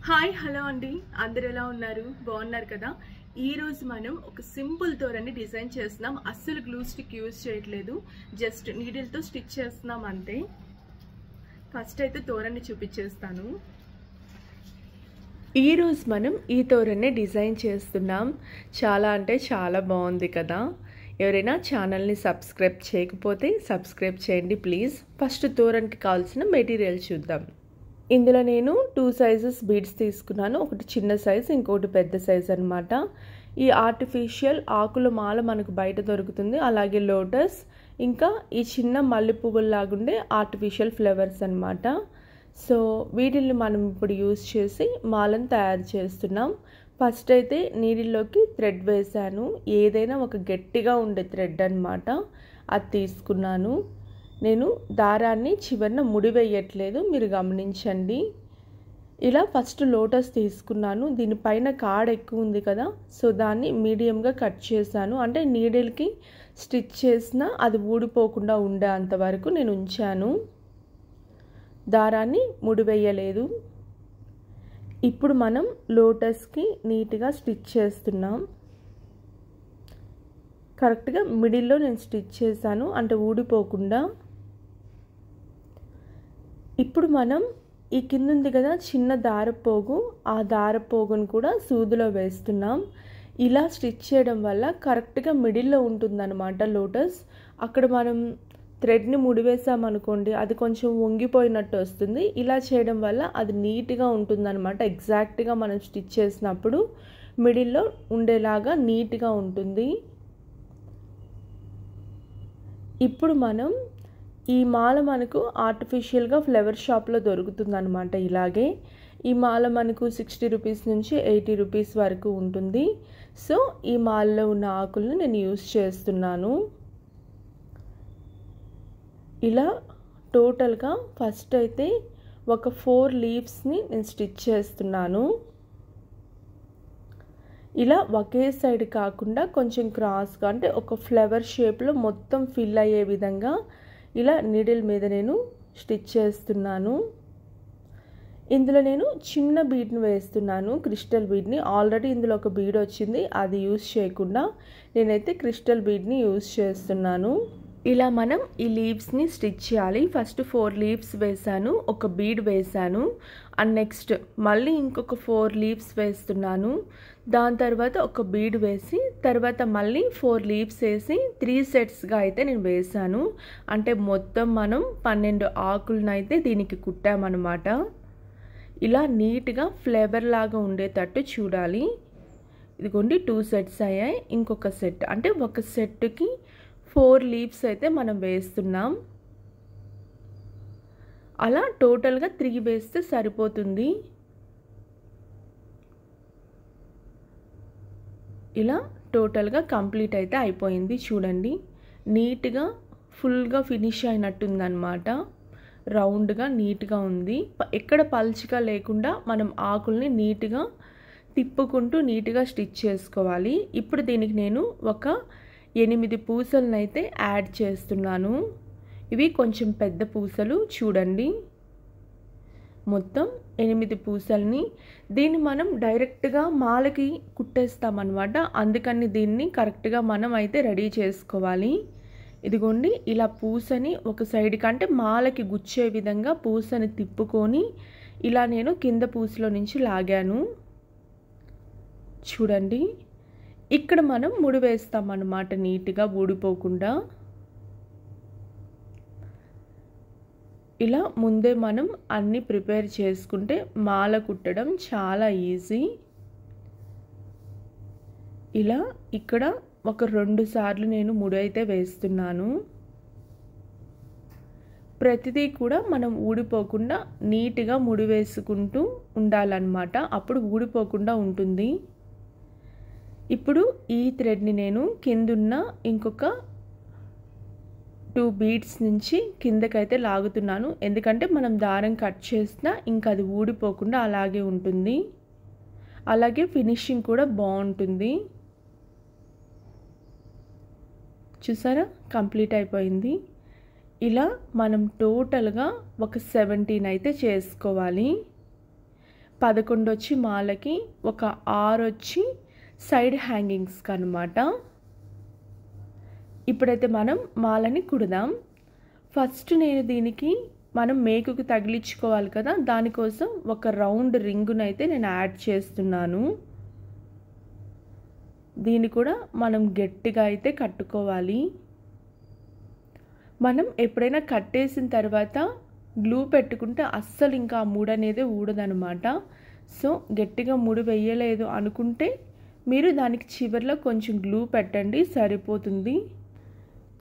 Hi hello అండి, అందరు ఎలా ఉన్నారు? బాగున్నారు కదా? ఈ రోజు మనం ఒక సింపుల్ తోరణి డిజైన్ చేస్తున్నాం. అస్సలు గ్లూ స్టిక్ యూజ్ చేయట్లేదు, జస్ట్ నీడిల్ తో స్టిచ్ చేస్తున్నాం అంతే. ఫస్ట్ అయితే తోరణి చూపించేస్తాను. ఈ రోజు మనం ఈ తోరణి డిజైన్ చేస్తున్నాం. చాలా అంటే చాలా బాగుంది కదా. ఎవరైనా ఛానల్ని సబ్స్క్రైబ్ చేయకపోతే సబ్స్క్రైబ్ చేయండి ప్లీజ్. ఫస్ట్ తోరణికి కావాల్సిన మెటీరియల్ చూద్దాం. ఇందులో నేను 2 సైజెస్ బీడ్స్ తీసుకున్నాను. ఒకటి చిన్న సైజ్, ఇంకొకటి పెద్ద సైజ్ అనమాట. ఈ ఆర్టిఫిషియల్ ఆకుల మాల మనకు బయట దొరుకుతుంది, అలాగే లోటస్, ఇంకా ఈ చిన్న మల్లె పువ్వుల్లాగుండే ఆర్టిఫిషియల్ ఫ్లవర్స్ అనమాట. సో వీటిని మనం ఇప్పుడు యూజ్ చేసి మాలను తయారు చేస్తున్నాం. ఫస్ట్ అయితే నీడిల్లోకి థ్రెడ్ వేసాను. ఏదైనా ఒక గట్టిగా ఉండే థ్రెడ్ అనమాట, అది తీసుకున్నాను. నేను దారాన్ని చివరన ముడివేయట్లేదు, మీరు గమనించండి. ఇలా ఫస్ట్ లోటస్ తీసుకున్నాను. దీనిపైన కాడ ఎక్కువ ఉంది కదా, సో దాన్ని మీడియంగా కట్ చేశాను. అంటే నీడిల్కి స్టిచ్ చేసిన అది ఊడిపోకుండా ఉండే అంతవరకు నేను ఉంచాను, దారాన్ని ముడివేయలేదు. ఇప్పుడు మనం లోటస్కి నీట్గా స్టిచ్ చేస్తున్నాం. కరెక్ట్గా మిడిల్లో నేను స్టిచ్ చేశాను, అంటే ఊడిపోకుండా. ఇప్పుడు మనం ఈ కింద ఉంది కదా చిన్న దారపోగు, ఆ దారపోగును కూడా సూదిలో వేస్తున్నాం. ఇలా స్టిచ్ చేయడం వల్ల కరెక్ట్గా మిడిల్లో ఉంటుందన్నమాట లోటస్. అక్కడ మనం థ్రెడ్ని ముడివేసామనుకోండి, అది కొంచెం వంగిపోయినట్టు వస్తుంది. ఇలా చేయడం వల్ల అది నీట్గా ఉంటుందన్నమాట. ఎగ్జాక్ట్గా మనం స్టిచ్ చేసినప్పుడు మిడిల్లో ఉండేలాగా నీట్గా ఉంటుంది. ఇప్పుడు మనం ఈ మాల మనకు ఆర్టిఫిషియల్గా ఫ్లవర్ షాప్లో దొరుకుతుందన్నమాట. ఇలాగే ఈ మాల మనకు 60 రూపీస్ నుంచి 80 రూపీస్ వరకు ఉంటుంది. సో ఈ మాలలో ఉన్న ఆకులను నేను యూజ్ చేస్తున్నాను. ఇలా టోటల్గా ఫస్ట్ అయితే ఒక 4 లీవ్స్ని నేను స్టిచ్ చేస్తున్నాను. ఇలా ఒకే సైడ్ కాకుండా కొంచెం క్రాస్గా, అంటే ఒక ఫ్లవర్ షేప్లో మొత్తం ఫిల్ అయ్యే విధంగా ఇలా నీడిల్ మీద నేను స్టిచ్ చేస్తున్నాను. ఇందులో నేను చిన్న బీడ్ని వేస్తున్నాను, క్రిస్టల్ బీడ్ని. ఆల్రెడీ ఇందులో ఒక బీడ్ వచ్చింది, అది యూజ్ చేయకుండా నేనైతే క్రిస్టల్ బీడ్ని యూజ్ చేస్తున్నాను. ఇలా మనం ఈ లీవ్స్ని స్టిచ్ చేయాలి. ఫస్ట్ 4 లీవ్స్ వేసాను, ఒక బీడ్ వేసాను, అండ్ నెక్స్ట్ మళ్ళీ ఇంకొక 4 లీవ్స్ వేస్తున్నాను. దాని తర్వాత ఒక బీడ్ వేసి, తర్వాత మళ్ళీ 4 లీవ్స్ వేసి 3 సెట్స్గా అయితే నేను వేసాను. అంటే మొత్తం మనం 12 ఆకులను అయితే దీనికి కుట్టామన్నమాట. ఇలా నీట్గా ఫ్లేవర్ లాగా ఉండేటట్టు చూడాలి. ఇదిగోండి 2 సెట్స్ అయ్యాయి. ఇంకొక సెట్, అంటే ఒక సెట్కి 4 లీవ్స్ అయితే మనం వేస్తున్నాం. అలా టోటల్గా 3 వేస్తే సరిపోతుంది. ఇలా టోటల్గా కంప్లీట్ అయితే అయిపోయింది. చూడండి, నీట్గా ఫుల్గా ఫినిష్ అయినట్టుందన్నమాట. రౌండ్గా నీట్గా ఉంది. ఎక్కడ పల్చగా లేకుండా మనం ఆకుల్ని నీట్గా తిప్పుకుంటూ నీట్గా స్టిచ్ చేసుకోవాలి. ఇప్పుడు దీనికి నేను ఒక 8 పూసలను అయితే యాడ్ చేస్తున్నాను. ఇవి కొంచెం పెద్ద పూసలు చూడండి. మొత్తం 8 పూసల్ని దీన్ని మనం డైరెక్ట్గా మాలకి కుట్టేస్తామన్నమాట. అందుకని దీన్ని కరెక్ట్గా మనం అయితే రెడీ చేసుకోవాలి. ఇదిగోండి, ఇలా పూసని ఒక సైడ్ కంటే మాలకి గుచ్చే విధంగా పూసని తిప్పుకొని ఇలా నేను కింద పూసలో నుంచి లాగాను. చూడండి, ఇక్కడ మనం ముడి వేస్తామన్నమాట, నీట్గా ఊడిపోకుండా. ఇలా ముందే మనం అన్నీ ప్రిపేర్ చేసుకుంటే మాల కుట్టడం చాలా ఈజీ. ఇలా ఇక్కడ ఒక 2 సార్లు నేను ముడి అయితే వేస్తున్నాను. ప్రతిదీ కూడా మనం ఊడిపోకుండా నీట్గా ముడి వేసుకుంటూ ఉండాలన్నమాట, అప్పుడు ఊడిపోకుండా ఉంటుంది. ఇప్పుడు ఈ థ్రెడ్ని నేను కిందున్న ఇంకొక 2 బీడ్స్ నుంచి కిందకైతే లాగుతున్నాను. ఎందుకంటే మనం దారం కట్ చేసినా ఇంకా అది ఊడిపోకుండా అలాగే ఉంటుంది, అలాగే ఫినిషింగ్ కూడా బాగుంటుంది. చూసారా, కంప్లీట్ అయిపోయింది. ఇలా మనం టోటల్గా ఒక 17 అయితే చేసుకోవాలి. 11 వచ్చి మాలకి, ఒక 6 వచ్చి సైడ్ హ్యాంగింగ్స్కి అనమాట. ఇప్పుడైతే మనం మాలని కుడదాం. ఫస్ట్ నేను దీనికి మనం మేకుకు తగిలించుకోవాలి కదా, దానికోసం ఒక రౌండ్ రింగునైతే నేను యాడ్ చేస్తున్నాను. దీన్ని కూడా మనం గట్టిగా అయితే కట్టుకోవాలి. మనం ఎప్పుడైనా కట్టేసిన తర్వాత గ్లూ పెట్టుకుంటే అస్సలు ఇంకా ఆ ముడి అనేది ఊడదనమాట. సో గట్టిగా ముడి వేయలేదు అనుకుంటే మీరు దానికి చివరిలో కొంచెం గ్లూ పెట్టండి, సరిపోతుంది.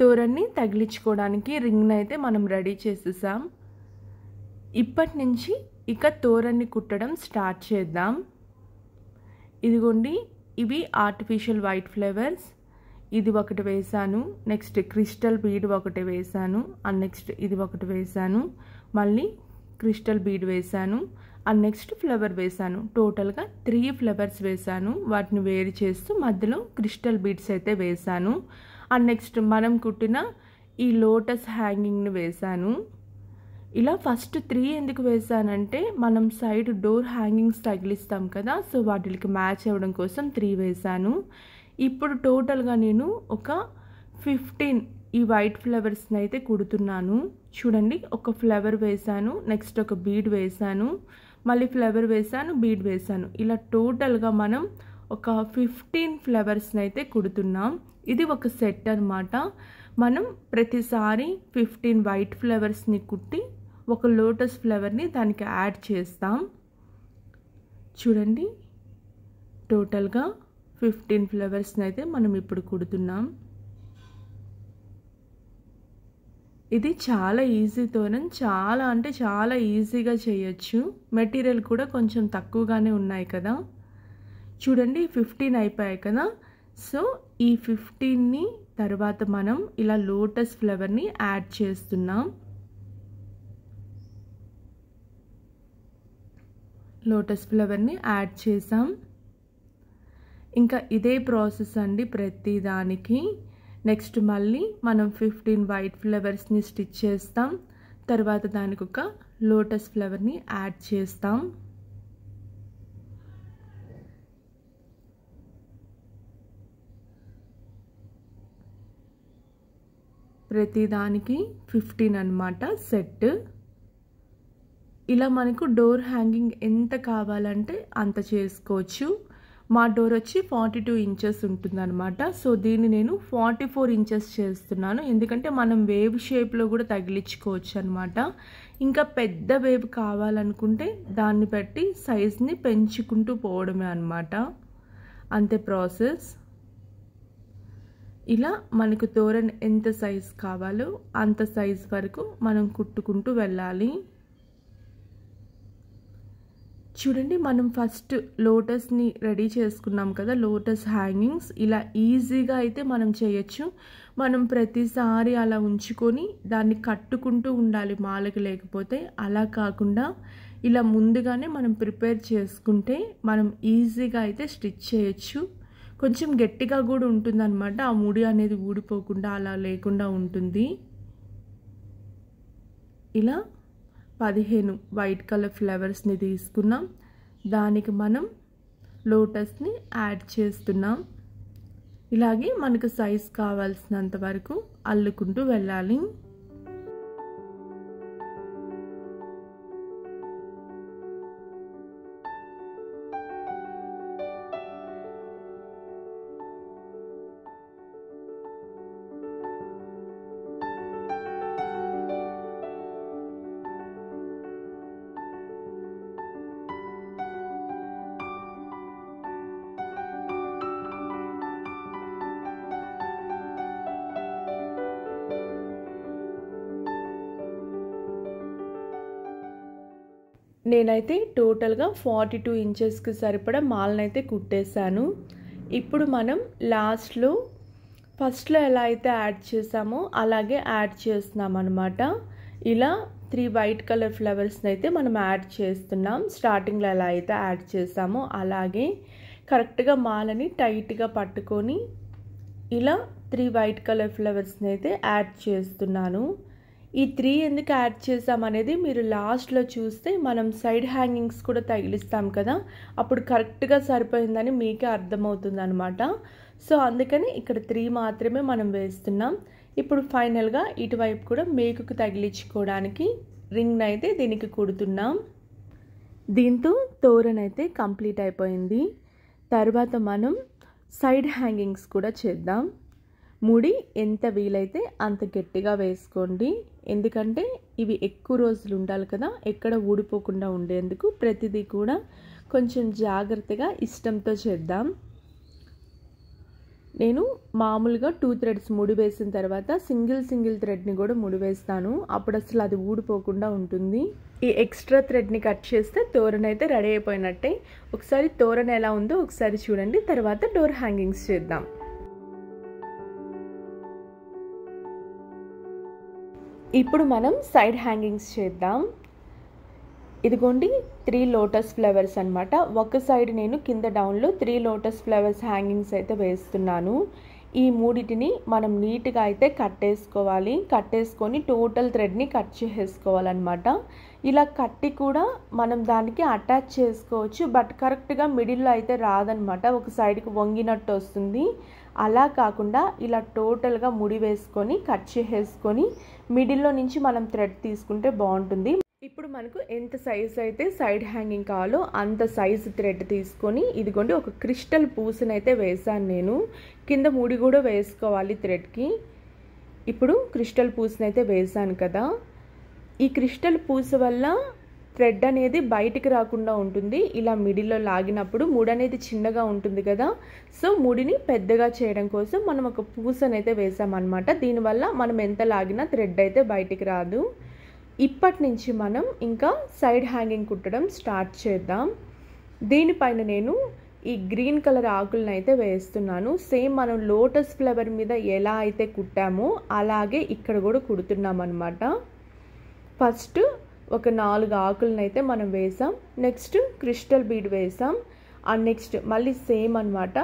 తోరణ్ణి తగిలించుకోవడానికి రింగ్ని అయితే మనం రెడీ చేసేసాం. ఇప్పటి నుంచి ఇక తోరణ్ణి కుట్టడం స్టార్ట్ చేద్దాం. ఇదిగోండి, ఇవి ఆర్టిఫిషియల్ వైట్ ఫ్లవర్స్. ఇది ఒకటి వేసాను, నెక్స్ట్ క్రిస్టల్ బీడ్ ఒకటి వేసాను, అండ్ నెక్స్ట్ ఇది ఒకటి వేసాను, మళ్ళీ క్రిస్టల్ బీడ్ వేసాను, అండ్ నెక్స్ట్ ఫ్లవర్ వేసాను. టోటల్గా 3 ఫ్లవర్స్ వేసాను. వాటిని వేరు చేస్తూ మధ్యలో క్రిస్టల్ బీడ్స్ అయితే వేసాను. అండ్ నెక్స్ట్ మనం కుట్టిన ఈ లోటస్ హ్యాంగింగ్ని వేసాను. ఇలా ఫస్ట్ 3 ఎందుకు వేసానంటే మనం సైడ్ డోర్ హ్యాంగింగ్స్ తగిలిస్తాం కదా, సో వాటికి మ్యాచ్ అవ్వడం కోసం 3 వేసాను. ఇప్పుడు టోటల్గా నేను ఒక 15 ఈ వైట్ ఫ్లవర్స్ని అయితే కుడుతున్నాను. చూడండి, ఒక ఫ్లవర్ వేసాను, నెక్స్ట్ ఒక బీడ్ వేసాను, మళ్ళీ ఫ్లవర్ వేసాను, బీడ్ వేసాను. ఇలా టోటల్గా మనం ఒక 15 ఫ్లవర్స్ని అయితే కుడుతున్నాం. ఇది ఒక సెట్ అన్నమాట. మనం ప్రతిసారి 15 వైట్ ఫ్లవర్స్ని కుట్టి ఒక లోటస్ ఫ్లవర్ని దానికి యాడ్ చేస్తాం. చూడండి, టోటల్గా 15 ఫ్లవర్స్ని అయితే మనం ఇప్పుడు కుడుతున్నాం. ఇది చాలా ఈజీ తోరణం, చాలా అంటే చాలా ఈజీగా చేయొచ్చు. మెటీరియల్ కూడా కొంచెం తక్కువగానే ఉన్నాయి కదా. చూడండి, 15 అయిపోయాయి కదా. సో ఈ 15ని తర్వాత మనం ఇలా లోటస్ ఫ్లవర్ని యాడ్ చేస్తున్నాం. లోటస్ ఫ్లవర్ని యాడ్ చేసాం. ఇంకా ఇదే ప్రాసెస్ అండి ప్రతి దానికి. నెక్స్ట్ మళ్ళీ మనం 15 వైట్ ఫ్లవర్స్ని స్టిచ్ చేస్తాం. తర్వాత దానికి ఒక లోటస్ ఫ్లవర్ని యాడ్ చేస్తాం. ప్రతి దానికి 15 అన్నమాట సెట్. ఇలా మనకు డోర్ హ్యాంగింగ్ ఎంత కావాలంటే అంత చేసుకోవచ్చు. మా డోర్ వచ్చి 42 ఇంచెస్ ఉంటుందన్నమాట. సో దీన్ని నేను 44 ఇంచెస్ చేస్తున్నాను, ఎందుకంటే మనం వేవ్ షేప్లో కూడా తగిలించుకోవచ్చు అనమాట. ఇంకా పెద్ద వేవ్ కావాలనుకుంటే దాన్ని బట్టి సైజ్ని పెంచుకుంటూ పోవడమే అనమాట, అంతే ప్రాసెస్. ఇలా మనకు తోరణ్ ఎంత సైజ్ కావాలో అంత సైజ్ వరకు మనం కుట్టుకుంటూ వెళ్ళాలి. చూడండి, మనం ఫస్ట్ లోటస్ని రెడీ చేసుకున్నాం కదా, లోటస్ హ్యాంగింగ్స్. ఇలా ఈజీగా అయితే మనం చేయొచ్చు. మనం ప్రతిసారి అలా ఉంచుకొని దాన్ని కట్టుకుంటూ ఉండాలి మాలకి, లేకపోతే అలా కాకుండా ఇలా ముందుగానే మనం ప్రిపేర్ చేసుకుంటే మనం ఈజీగా అయితే స్టిచ్ చేయొచ్చు. కొంచెం గట్టిగా కూడా ఉంటుందన్నమాట, ఆ ముడి అనేది ఊడిపోకుండా అలా లేకుండా ఉంటుంది. ఇలా 15 వైట్ కలర్ ఫ్లవర్స్ని తీసుకున్నాం, దానికి మనం లోటస్ని యాడ్ చేస్తున్నాం. ఇలాగే మనకు సైజ్ కావాల్సినంత వరకు అల్లుకుంటూ వెళ్ళాలి. నేనైతే టోటల్గా 42 ఇంచెస్కి సరిపడా మాలనైతే కుట్టేశాను. ఇప్పుడు మనం లాస్ట్లో ఫస్ట్లో ఎలా అయితే యాడ్ చేసామో అలాగే యాడ్ చేస్తున్నాం అనమాట. ఇలా 3 వైట్ కలర్ ఫ్లవర్స్ని అయితే మనం యాడ్ చేస్తున్నాం. స్టార్టింగ్లో ఎలా అయితే యాడ్ చేసామో అలాగే కరెక్ట్గా మాలని టైట్గా పట్టుకొని ఇలా 3 వైట్ కలర్ ఫ్లవర్స్ని అయితే యాడ్ చేస్తున్నాను. ఈ 3 ఎందుకు యాడ్ చేసామనేది మీరు లాస్ట్లో చూస్తే మనం సైడ్ హ్యాంగింగ్స్ కూడా తగిలిస్తాం కదా, అప్పుడు కరెక్ట్గా సరిపోయిందని మీకే అర్థమవుతుందన్నమాట. సో అందుకని ఇక్కడ 3 మాత్రమే మనం వేస్తున్నాం. ఇప్పుడు ఫైనల్గా ఇటువైపు కూడా మేకుకు తగిలించుకోవడానికి రింగ్ అయితే దీనికి కుడుతున్నాం. దీంతో తోరణ అయితే కంప్లీట్ అయిపోయింది. తర్వాత మనం సైడ్ హ్యాంగింగ్స్ కూడా చేద్దాం. ముడి ఎంత వీలైతే అంత గట్టిగా వేసుకోండి, ఎందుకంటే ఇవి ఎక్కువ రోజులు ఉండాలి కదా, ఎక్కడ ఊడిపోకుండా ఉండేందుకు ప్రతిదీ కూడా కొంచెం జాగ్రత్తగా ఇష్టంతో చేద్దాం. నేను మామూలుగా 2 థ్రెడ్స్ ముడి వేసిన తర్వాత సింగిల్ థ్రెడ్ని కూడా ముడి వేస్తాను, అప్పుడు అసలు అది ఊడిపోకుండా ఉంటుంది. ఈ ఎక్స్ట్రా థ్రెడ్ని కట్ చేస్తే తోరణ అయితే రెడీ అయిపోయినట్టే. ఒకసారి తోరణ ఎలా ఉందో ఒకసారి చూడండి, తర్వాత డోర్ హ్యాంగింగ్స్ చేద్దాం. ఇప్పుడు మనం సైడ్ హ్యాంగింగ్స్ చేద్దాం. ఇదిగోండి 3 లోటస్ ఫ్లవర్స్ అనమాట. ఒక సైడ్ నేను కింద డౌన్లో 3 లోటస్ ఫ్లవర్స్ హ్యాంగింగ్స్ అయితే వేస్తున్నాను. ఈ మూడిటిని మనం నీట్గా అయితే కట్టేసుకోవాలి. కట్టేసుకొని టోటల్ థ్రెడ్ని కట్ చేసేసుకోవాలన్నమాట. ఇలా కట్టి కూడా మనం దానికి అటాచ్ చేసుకోవచ్చు, బట్ కరెక్ట్గా మిడిల్లో అయితే రాదనమాట, ఒక సైడ్కి వంగినట్టు వస్తుంది. అలా కాకుండా ఇలా టోటల్గా ముడి వేసుకొని కట్ చేసేసుకొని మిడిల్లో నుంచి మనం థ్రెడ్ తీసుకుంటే బాగుంటుంది. ఇప్పుడు మనకు ఎంత సైజ్ అయితే సైడ్ హ్యాంగింగ్ కావాలో అంత సైజు థ్రెడ్ తీసుకొని ఇదిగోండి ఒక క్రిస్టల్ పూసనైతే వేసాను నేను. కింద ముడి కూడా వేసుకోవాలి థ్రెడ్కి. ఇప్పుడు క్రిస్టల్ పూసనైతే వేసాను కదా, ఈ క్రిస్టల్ పూస వల్ల థ్రెడ్ అనేది బయటికి రాకుండా ఉంటుంది. ఇలా మిడిల్లో లాగినప్పుడు ముడి అనేది చిన్నగా ఉంటుంది కదా, సో ముడిని పెద్దగా చేయడం కోసం మనం ఒక పూసనైతే వేసామన్నమాట. దీనివల్ల మనం ఎంత లాగినా థ్రెడ్ అయితే బయటికి రాదు. ఇప్పటి నుంచి మనం ఇంకా సైడ్ హ్యాంగింగ్ కుట్టడం స్టార్ట్ చేద్దాం. దీనిపైన నేను ఈ గ్రీన్ కలర్ ఆకులను అయితే వేస్తున్నాను. సేమ్ మనం లోటస్ ఫ్లవర్ మీద ఎలా అయితే కుట్టామో అలాగే ఇక్కడ కూడా కుడుతున్నాం అన్నమాట. ఫస్ట్ ఒక 4 ఆకులను అయితే మనం వేసాం, నెక్స్ట్ క్రిస్టల్ బీడ్ వేసాం, అండ్ నెక్స్ట్ మళ్ళీ సేమ్ అన్నమాట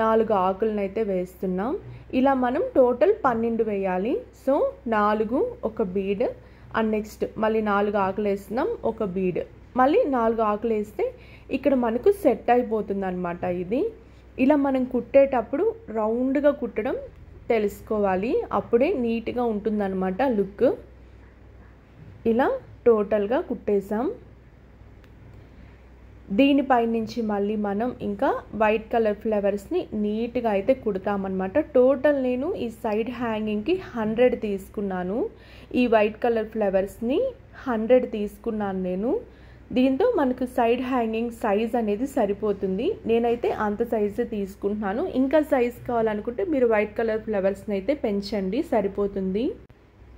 4 ఆకులను అయితే వేస్తున్నాం. ఇలా మనం టోటల్ 12 వేయాలి. సో 4 ఒక బీడ్, అండ్ నెక్స్ట్ మళ్ళీ 4 ఆకులు వేస్తున్నాం, ఒక బీడ్, మళ్ళీ 4 ఆకులు వేస్తే ఇక్కడ మనకు సెట్ అయిపోతుంది అనమాట. ఇది ఇలా మనం కుట్టేటప్పుడు రౌండ్గా కుట్టడం తెలుసుకోవాలి, అప్పుడే నీట్గా ఉంటుందన్నమాట లుక్. ఇలా టోటల్గా కుట్టేసాం. దీనిపై నుంచి మళ్ళీ మనం ఇంకా వైట్ కలర్ ఫ్లవర్స్ని నీట్గా అయితే కుడతామన్నమాట. టోటల్ నేను ఈ సైడ్ హ్యాంగింగ్కి 100 తీసుకున్నాను. ఈ వైట్ కలర్ ఫ్లవర్స్ని 100 తీసుకున్నాను నేను. దీంతో మనకు సైడ్ హ్యాంగింగ్ సైజ్ అనేది సరిపోతుంది. నేనైతే అంత సైజు తీసుకుంటున్నాను. ఇంకా సైజ్ కావాలనుకుంటే మీరు వైట్ కలర్ ఫ్లవర్స్ని అయితే పెంచండి, సరిపోతుంది.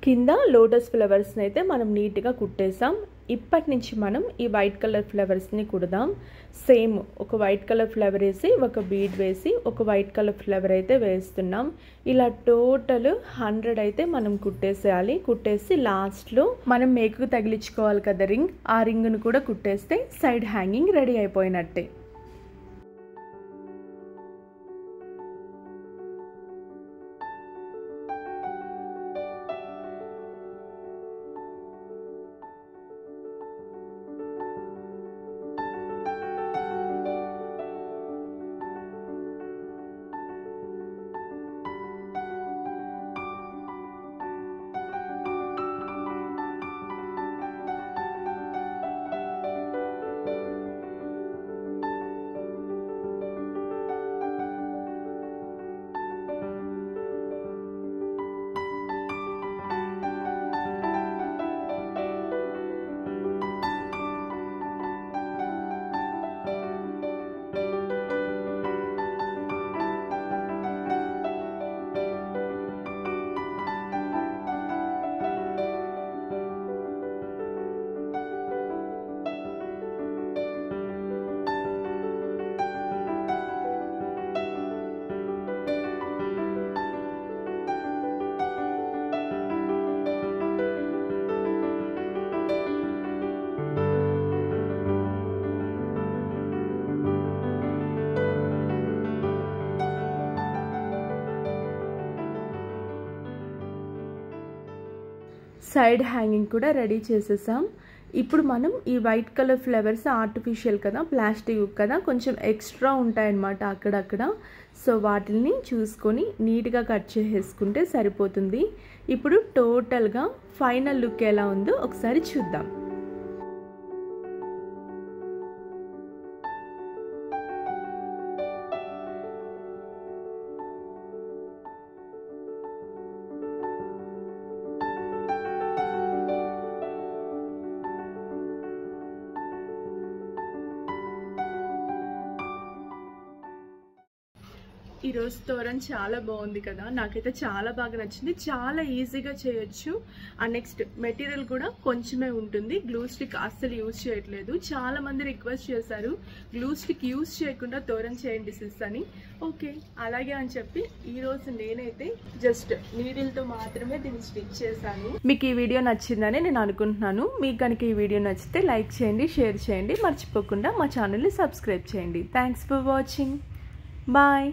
కింద లోటస్ ఫ్లవర్స్ని అయితే మనం నీట్గా కుట్టేసాం. ఇప్పటి నుంచి మనం ఈ వైట్ కలర్ ఫ్లవర్స్ని కుడదాం. సేమ్ ఒక వైట్ కలర్ ఫ్లవర్ వేసి ఒక బీడ్ వేసి ఒక వైట్ కలర్ ఫ్లవర్ అయితే వేస్తున్నాం. ఇలా టోటల్ 100 అయితే మనం కుట్టేసేయాలి. కుట్టేసి లాస్ట్లో మనం మేకుకు తగిలించుకోవాలి కదా రింగ్, ఆ రింగ్ను కూడా కుట్టేస్తే సైడ్ హ్యాంగింగ్ రెడీ అయిపోయినట్టే. సైడ్ హ్యాంగింగ్ కూడా రెడీ చేసేసాం. ఇప్పుడు మనం ఈ వైట్ కలర్ ఫ్లవర్స్ ఆర్టిఫిషియల్ కదా, ప్లాస్టిక్ కదా, కొంచెం ఎక్స్ట్రా ఉంటాయన్నమాట అక్కడక్కడ. సో వాటిని చూసుకొని నీట్గా కట్ చేసేసుకుంటే సరిపోతుంది. ఇప్పుడు టోటల్గా ఫైనల్ లుక్ ఎలా ఉందో ఒకసారి చూద్దాం. ఈరోజు తోరణం చాలా బాగుంది కదా, నాకైతే చాలా బాగా నచ్చింది. చాలా ఈజీగా చేయొచ్చు. నెక్స్ట్ మెటీరియల్ కూడా కొంచెమే ఉంటుంది. గ్లూ స్టిక్ అస్సలు యూజ్ చేయట్లేదు. చాలా మంది రిక్వెస్ట్ చేశారు గ్లూ స్టిక్ యూజ్ చేయకుండా తోరణం చేయండి సిస్ అని. ఓకే అలాగే అని చెప్పి ఈరోజు నేనైతే జస్ట్ నీడిల్తో మాత్రమే దీన్ని స్టిచ్ చేశాను. మీకు ఈ వీడియో నచ్చిందని నేను అనుకుంటున్నాను. మీకు కనుక ఈ వీడియో నచ్చితే లైక్ చేయండి, షేర్ చేయండి, మర్చిపోకుండా మా ఛానల్ని సబ్స్క్రైబ్ చేయండి. Thanks for watching. బాయ్.